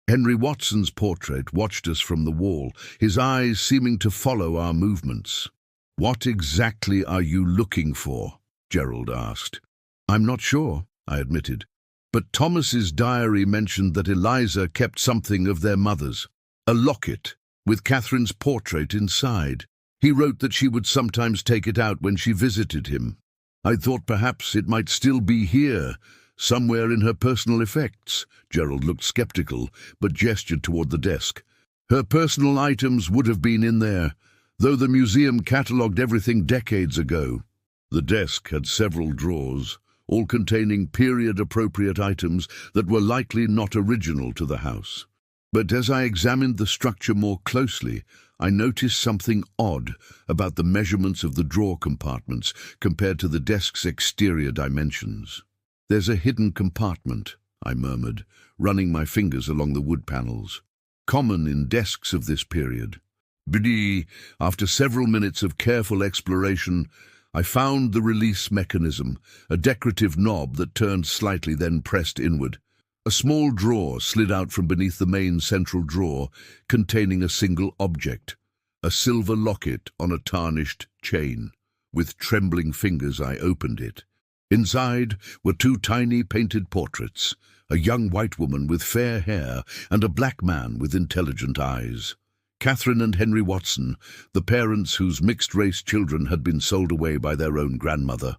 Henry Watson's portrait watched us from the wall, his eyes seeming to follow our movements. "What exactly are you looking for?" Gerald asked. "I'm not sure," I admitted. "But Thomas's diary mentioned that Eliza kept something of their mother's. A locket, with Catherine's portrait inside. He wrote that she would sometimes take it out when she visited him. I thought perhaps it might still be here, somewhere in her personal effects." Gerald looked skeptical, but gestured toward the desk. "Her personal items would have been in there, though the museum catalogued everything decades ago." The desk had several drawers, all containing period-appropriate items that were likely not original to the house. But as I examined the structure more closely, I noticed something odd about the measurements of the drawer compartments compared to the desk's exterior dimensions. "There's a hidden compartment," I murmured, running my fingers along the wood panels. "Common in desks of this period." After several minutes of careful exploration, I found the release mechanism, a decorative knob that turned slightly, then pressed inward. A small drawer slid out from beneath the main central drawer, containing a single object, a silver locket on a tarnished chain. With trembling fingers I opened it. Inside were two tiny painted portraits, a young white woman with fair hair and a black man with intelligent eyes. Catherine and Henry Watson, the parents whose mixed-race children had been sold away by their own grandmother.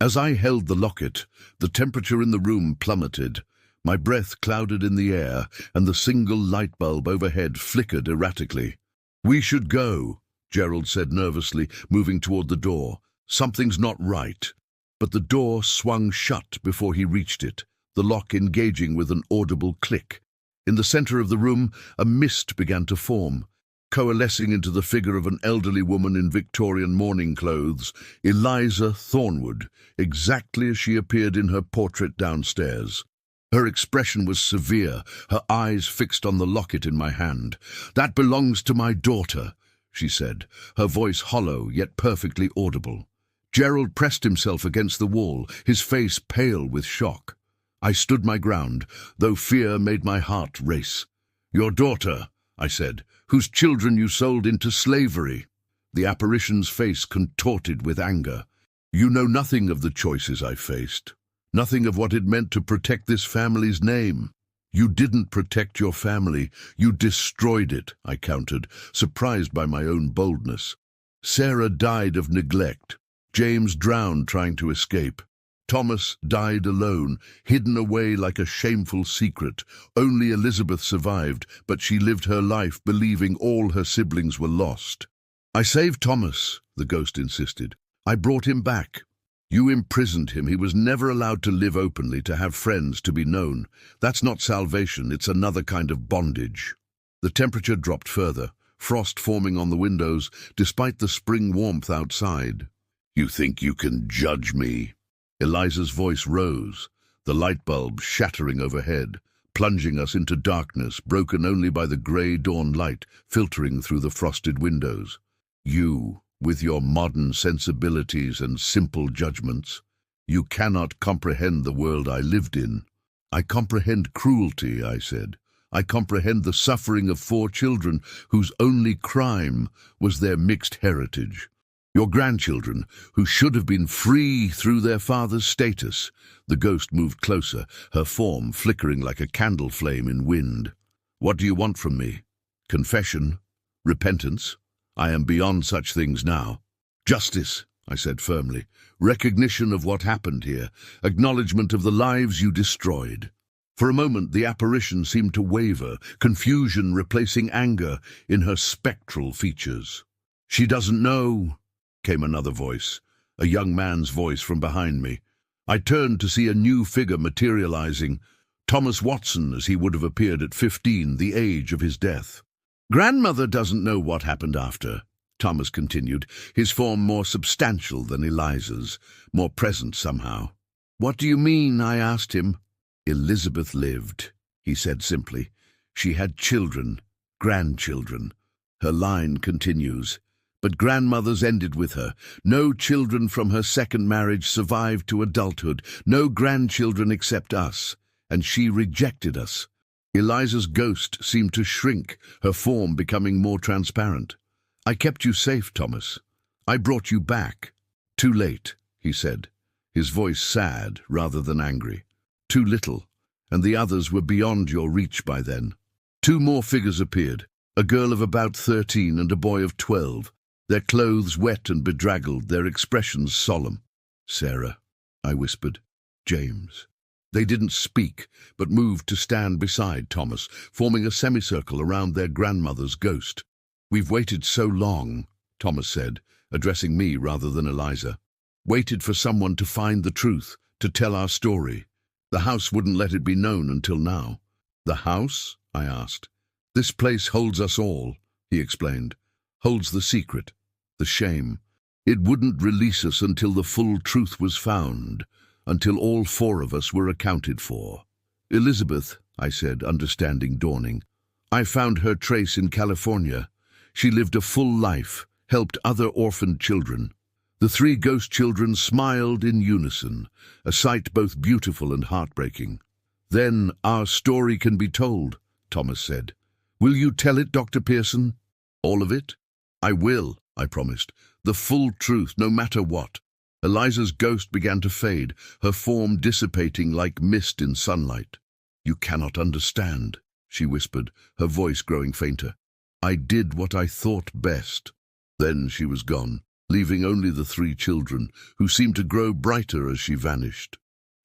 As I held the locket, the temperature in the room plummeted. My breath clouded in the air, and the single light bulb overhead flickered erratically. "We should go," Gerald said nervously, moving toward the door. "Something's not right." But the door swung shut before he reached it, the lock engaging with an audible click. In the center of the room, a mist began to form, coalescing into the figure of an elderly woman in Victorian mourning clothes, Eliza Thornwood, exactly as she appeared in her portrait downstairs. Her expression was severe, her eyes fixed on the locket in my hand. "That belongs to my daughter," she said, her voice hollow yet perfectly audible. Gerald pressed himself against the wall, his face pale with shock. I stood my ground, though fear made my heart race. "Your daughter," I said, "whose children you sold into slavery." The apparition's face contorted with anger. "You know nothing of the choices I faced. Nothing of what it meant to protect this family's name." "You didn't protect your family, you destroyed it," I countered, surprised by my own boldness. "Sarah died of neglect. James drowned trying to escape. Thomas died alone, hidden away like a shameful secret. Only Elizabeth survived, but she lived her life believing all her siblings were lost." "I saved Thomas," the ghost insisted. "I brought him back." "You imprisoned him. He was never allowed to live openly, to have friends, to be known. That's not salvation, it's another kind of bondage." The temperature dropped further, frost forming on the windows, despite the spring warmth outside. "You think you can judge me?" Eliza's voice rose, the light bulb shattering overhead, plunging us into darkness, broken only by the grey dawn light filtering through the frosted windows. "You, with your modern sensibilities and simple judgments, you cannot comprehend the world I lived in." "I comprehend cruelty," I said. "I comprehend the suffering of 4 children whose only crime was their mixed heritage. Your grandchildren, who should have been free through their father's status." The ghost moved closer, her form flickering like a candle flame in wind. "What do you want from me? Confession? Repentance? I am beyond such things now." "Justice," I said firmly. "Recognition of what happened here. Acknowledgement of the lives you destroyed." For a moment the apparition seemed to waver, confusion replacing anger in her spectral features. "She doesn't know," came another voice, a young man's voice from behind me. I turned to see a new figure materializing, Thomas Watson as he would have appeared at 15, the age of his death. "Grandmother doesn't know what happened after," Thomas continued, his form more substantial than Eliza's, more present somehow. "What do you mean?" I asked him. "Elizabeth lived," he said simply. She had children, grandchildren. Her line continues. But grandmothers ended with her. No children from her second marriage survived to adulthood. No grandchildren except us. And she rejected us. Eliza's ghost seemed to shrink, her form becoming more transparent. I kept you safe, Thomas. I brought you back. Too late, he said, his voice sad rather than angry. Too little, and the others were beyond your reach by then. Two more figures appeared, a girl of about 13 and a boy of 12, their clothes wet and bedraggled, their expressions solemn. Sarah, I whispered. James. They didn't speak, but moved to stand beside Thomas, forming a semicircle around their grandmother's ghost. We've waited so long, Thomas said, addressing me rather than Eliza. Waited for someone to find the truth, to tell our story. The house wouldn't let it be known until now. The house? I asked. This place holds us all, he explained. Holds the secret, the shame. It wouldn't release us until the full truth was found, until all four of us were accounted for. Elizabeth, I said, understanding dawning. I found her trace in California. She lived a full life, helped other orphaned children. The three ghost children smiled in unison, a sight both beautiful and heartbreaking. Then our story can be told, Thomas said. Will you tell it, Dr. Pearson? All of it? I will, I promised. The full truth, no matter what. Eliza's ghost began to fade, her form dissipating like mist in sunlight. You cannot understand, she whispered, her voice growing fainter. I did what I thought best. Then she was gone, leaving only the three children, who seemed to grow brighter as she vanished.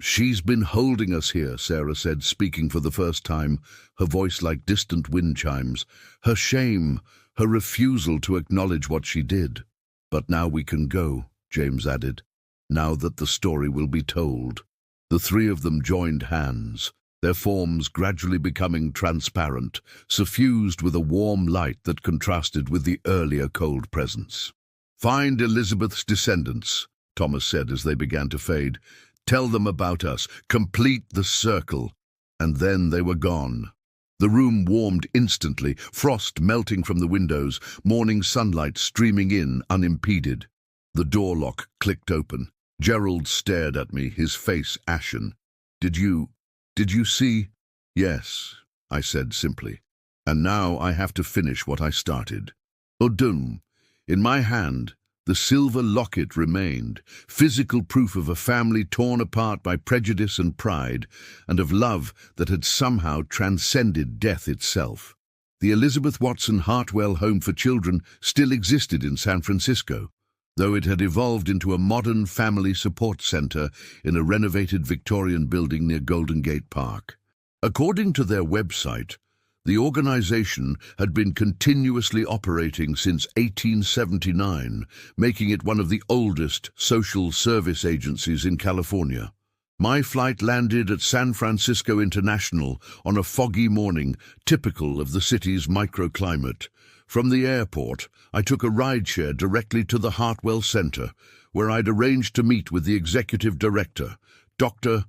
She's been holding us here, Sarah said, speaking for the first time, her voice like distant wind chimes. Her shame, her refusal to acknowledge what she did. But now we can go, James added, now that the story will be told. The three of them joined hands, their forms gradually becoming transparent, suffused with a warm light that contrasted with the earlier cold presence. Find Elizabeth's descendants, Thomas said as they began to fade. Tell them about us, complete the circle. And then they were gone. The room warmed instantly, frost melting from the windows, morning sunlight streaming in unimpeded. The door lock clicked open. Gerald stared at me, his face ashen. Did you see? Yes, I said simply. And now I have to finish what I started. Odum. In my hand, the silver locket remained, physical proof of a family torn apart by prejudice and pride, and of love that had somehow transcended death itself. The Elizabeth Watson Hartwell Home for Children still existed in San Francisco, though it had evolved into a modern family support center in a renovated Victorian building near Golden Gate Park. According to their website, the organization had been continuously operating since 1879, making it one of the oldest social service agencies in California. My flight landed at San Francisco International on a foggy morning, typical of the city's microclimate. From the airport, I took a rideshare directly to the Hartwell Center, where I'd arranged to meet with the executive director, Dr.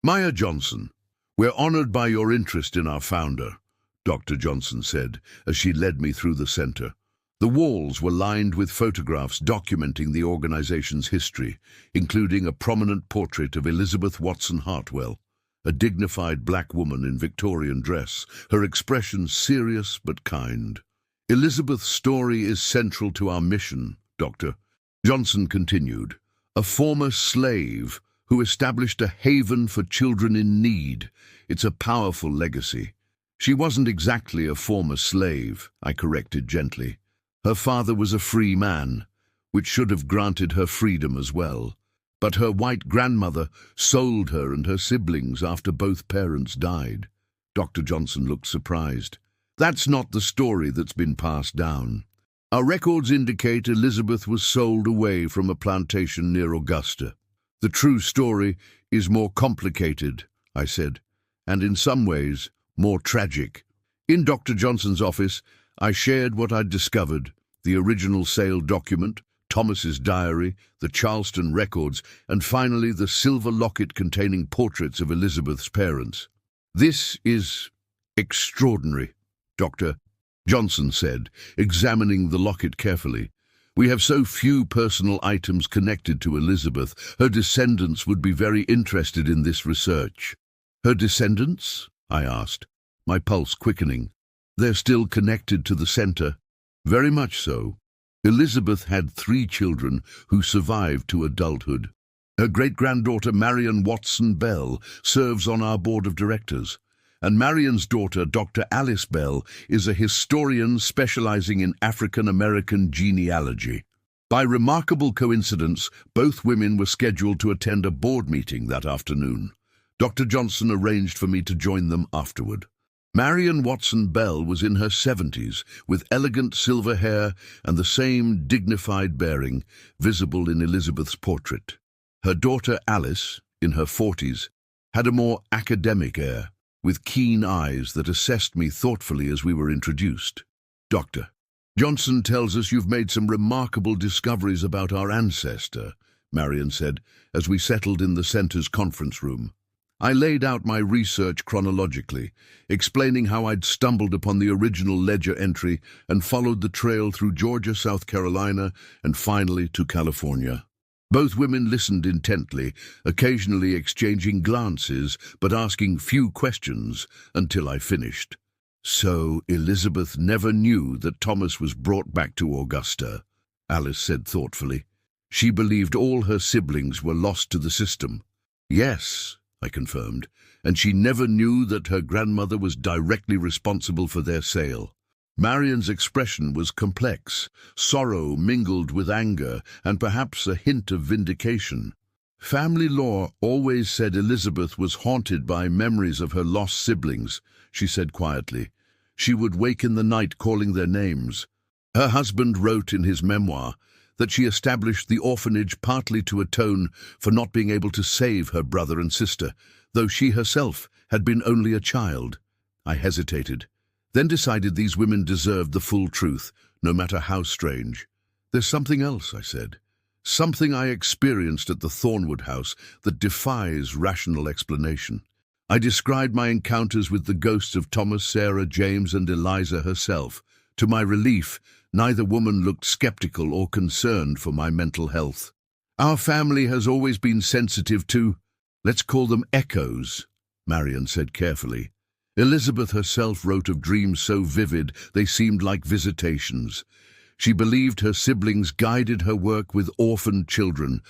Maya Johnson. We're honored by your interest in our founder, Dr. Johnson said, as she led me through the center. The walls were lined with photographs documenting the organization's history, including a prominent portrait of Elizabeth Watson Hartwell, a dignified black woman in Victorian dress, her expression serious but kind. Elizabeth's story is central to our mission, Dr. Johnson continued. A former slave who established a haven for children in need. It's a powerful legacy. She wasn't exactly a former slave, I corrected gently. Her father was a free man, which should have granted her freedom as well. But her white grandmother sold her and her siblings after both parents died. Dr. Johnson looked surprised. That's not the story that's been passed down. Our records indicate Elizabeth was sold away from a plantation near Augusta. The true story is more complicated, I said, and in some ways, more tragic. In Dr. Johnson's office, I shared what I'd discovered, the original sale document, Thomas's diary, the Charleston records, and finally the silver locket containing portraits of Elizabeth's parents. This is Extraordinary, Dr. Johnson said, examining the locket carefully. We have so few personal items connected to Elizabeth. Her descendants would be very interested in this research. Her descendants? I asked, my pulse quickening. They're still connected to the center. Very much so. Elizabeth had 3 children who survived to adulthood. Her great-granddaughter Marion Watson Bell serves on our board of directors, and Marion's daughter, Dr. Alice Bell, is a historian specializing in African-American genealogy. By remarkable coincidence, both women were scheduled to attend a board meeting that afternoon. Dr. Johnson arranged for me to join them afterward. Marion Watson Bell was in her 70s, with elegant silver hair and the same dignified bearing visible in Elizabeth's portrait. Her daughter Alice, in her 40s, had a more academic air, with keen eyes that assessed me thoughtfully as we were introduced. Dr. Johnson tells us you've made some remarkable discoveries about our ancestor, Marion said, as we settled in the center's conference room. I laid out my research chronologically, explaining how I'd stumbled upon the original ledger entry and followed the trail through Georgia, South Carolina, and finally to California. Both women listened intently, occasionally exchanging glances, but asking few questions until I finished. So Elizabeth never knew that Thomas was brought back to Augusta, Alice said thoughtfully. She believed all her siblings were lost to the system. Yes, I confirmed, and she never knew that her grandmother was directly responsible for their sale. Marion's expression was complex, sorrow mingled with anger, and perhaps a hint of vindication. Family lore always said Elizabeth was haunted by memories of her lost siblings, she said quietly. She would wake in the night calling their names. Her husband wrote in his memoir that she established the orphanage partly to atone for not being able to save her brother and sister, though she herself had been only a child. I hesitated, then decided these women deserved the full truth, no matter how strange. There's something else, I said. Something I experienced at the Thornwood house that defies rational explanation. I described my encounters with the ghosts of Thomas, Sarah, James, and Eliza herself. To my relief, neither woman looked skeptical or concerned for my mental health. Our family has always been sensitive to, let's call them echoes, Marion said carefully. Elizabeth herself wrote of dreams so vivid they seemed like visitations. She believed her siblings guided her work with orphaned children.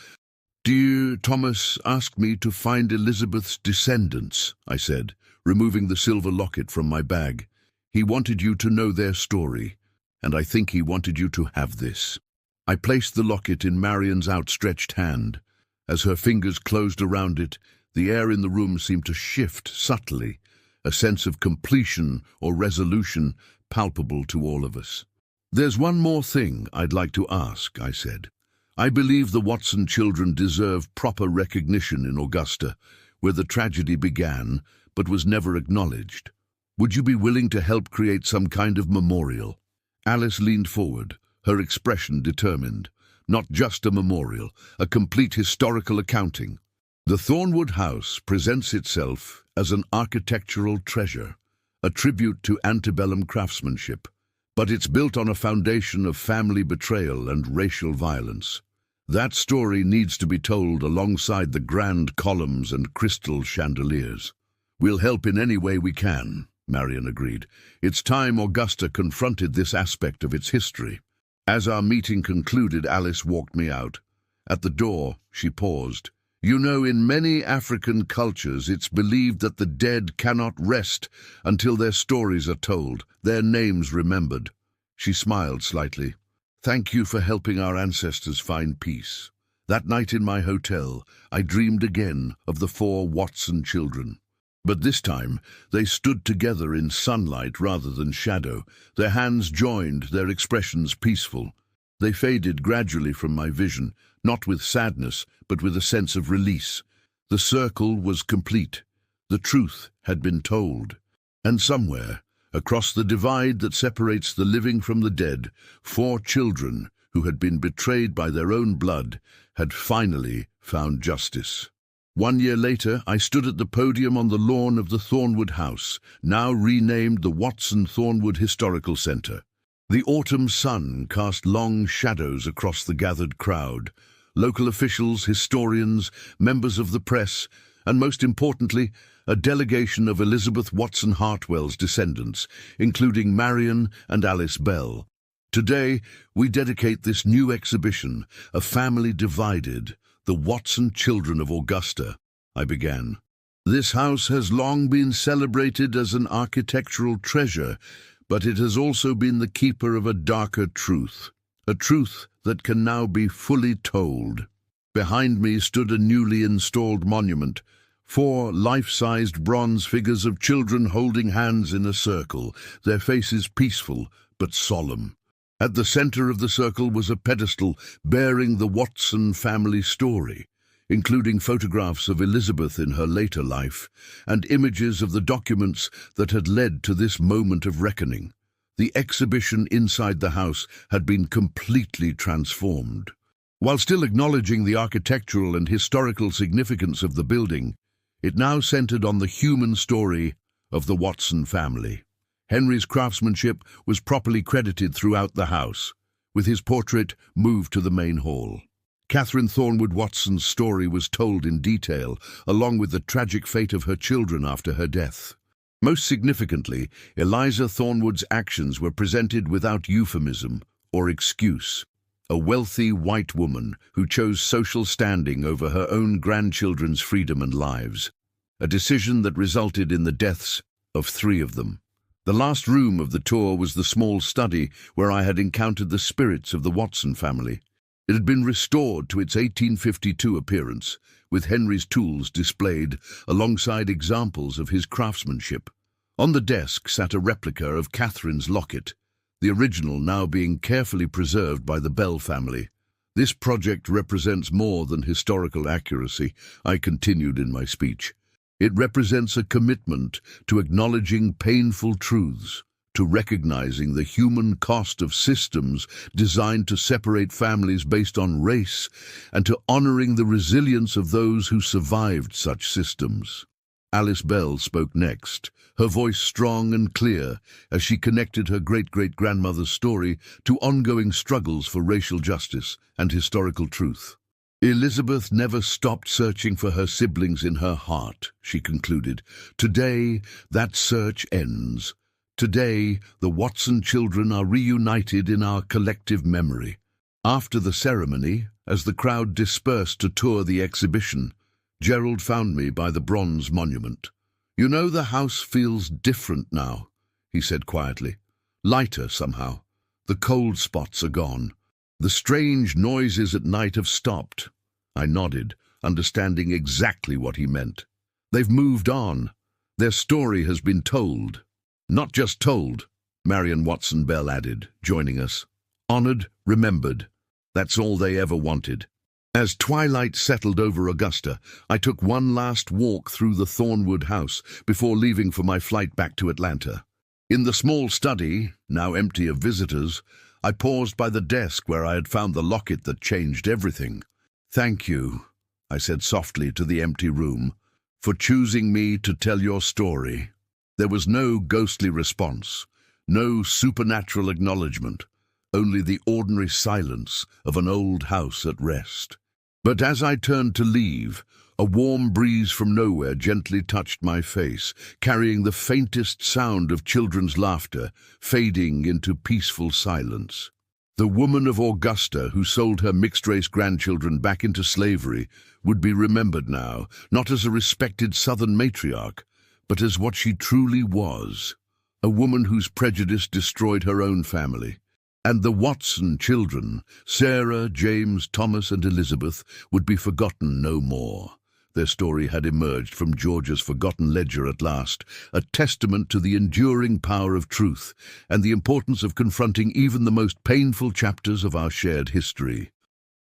Thomas asked me to find Elizabeth's descendants, I said, removing the silver locket from my bag. He wanted you to know their story, and I think he wanted you to have this. I placed the locket in Marion's outstretched hand. As her fingers closed around it, the air in the room seemed to shift subtly, a sense of completion or resolution palpable to all of us. There's one more thing I'd like to ask, I said. I believe the Watson children deserve proper recognition in Augusta, where the tragedy began but was never acknowledged. Would you be willing to help create some kind of memorial? Alice leaned forward, her expression determined. Not just a memorial, a complete historical accounting. The Thornwood House presents itself as an architectural treasure, a tribute to antebellum craftsmanship, but it's built on a foundation of family betrayal and racial violence. That story needs to be told alongside the grand columns and crystal chandeliers. We'll help in any way we can, Marion agreed. It's time Augusta confronted this aspect of its history. As our meeting concluded, Alice walked me out. At the door, she paused. You know, in many African cultures, it's believed that the dead cannot rest until their stories are told, their names remembered. She smiled slightly. Thank you for helping our ancestors find peace. That night in my hotel, I dreamed again of the 4 Watson children. But this time, they stood together in sunlight rather than shadow, their hands joined, their expressions peaceful. They faded gradually from my vision, not with sadness, but with a sense of release. The circle was complete. The truth had been told. And somewhere, across the divide that separates the living from the dead, 4 children who had been betrayed by their own blood had finally found justice. 1 year later, I stood at the podium on the lawn of the Thornwood House, now renamed the Watson Thornwood Historical Center. The autumn sun cast long shadows across the gathered crowd. Local officials, historians, members of the press, and most importantly, a delegation of Elizabeth Watson Hartwell's descendants, including Marion and Alice Bell. Today, we dedicate this new exhibition, A Family Divided, The Watson Children of Augusta, I began. This house has long been celebrated as an architectural treasure, but it has also been the keeper of a darker truth, a truth that can now be fully told. Behind me stood a newly installed monument, 4 life-sized bronze figures of children holding hands in a circle, their faces peaceful but solemn. At the center of the circle was a pedestal bearing the Watson family story, including photographs of Elizabeth in her later life and images of the documents that had led to this moment of reckoning. The exhibition inside the house had been completely transformed. While still acknowledging the architectural and historical significance of the building, it now centered on the human story of the Watson family. Henry's craftsmanship was properly credited throughout the house, with his portrait moved to the main hall. Catherine Thornwood Watson's story was told in detail, along with the tragic fate of her children after her death. Most significantly, Eliza Thornwood's actions were presented without euphemism or excuse. A wealthy white woman who chose social standing over her own grandchildren's freedom and lives, a decision that resulted in the deaths of 3 of them. The last room of the tour was the small study where I had encountered the spirits of the Watson family. It had been restored to its 1852 appearance, with Henry's tools displayed alongside examples of his craftsmanship. On the desk sat a replica of Catherine's locket, the original now being carefully preserved by the Bell family. This project represents more than historical accuracy, I continued in my speech. It represents a commitment to acknowledging painful truths, to recognizing the human cost of systems designed to separate families based on race, and to honoring the resilience of those who survived such systems. Alice Bell spoke next, her voice strong and clear as she connected her great-great-grandmother's story to ongoing struggles for racial justice and historical truth. Elizabeth never stopped searching for her siblings in her heart, she concluded. Today, that search ends. Today, the Watson children are reunited in our collective memory. After the ceremony, as the crowd dispersed to tour the exhibition, Gerald found me by the bronze monument. "You know, the house feels different now," he said quietly. "Lighter somehow. The cold spots are gone. The strange noises at night have stopped." I nodded, understanding exactly what he meant. "They've moved on. Their story has been told." "Not just told," Marion Watson Bell added, joining us. "Honored, remembered. That's all they ever wanted." As twilight settled over Augusta, I took one last walk through the Thornwood house before leaving for my flight back to Atlanta. In the small study, now empty of visitors, I paused by the desk where I had found the locket that changed everything. "Thank you," I said softly to the empty room, "for choosing me to tell your story." There was no ghostly response, no supernatural acknowledgement, only the ordinary silence of an old house at rest. But as I turned to leave, a warm breeze from nowhere gently touched my face, carrying the faintest sound of children's laughter, fading into peaceful silence. The woman of Augusta who sold her mixed-race grandchildren back into slavery would be remembered now, not as a respected Southern matriarch, but as what she truly was, a woman whose prejudice destroyed her own family. And the Watson children, Sarah, James, Thomas, and Elizabeth, would be forgotten no more. Their story had emerged from Georgia's forgotten ledger at last, a testament to the enduring power of truth and the importance of confronting even the most painful chapters of our shared history.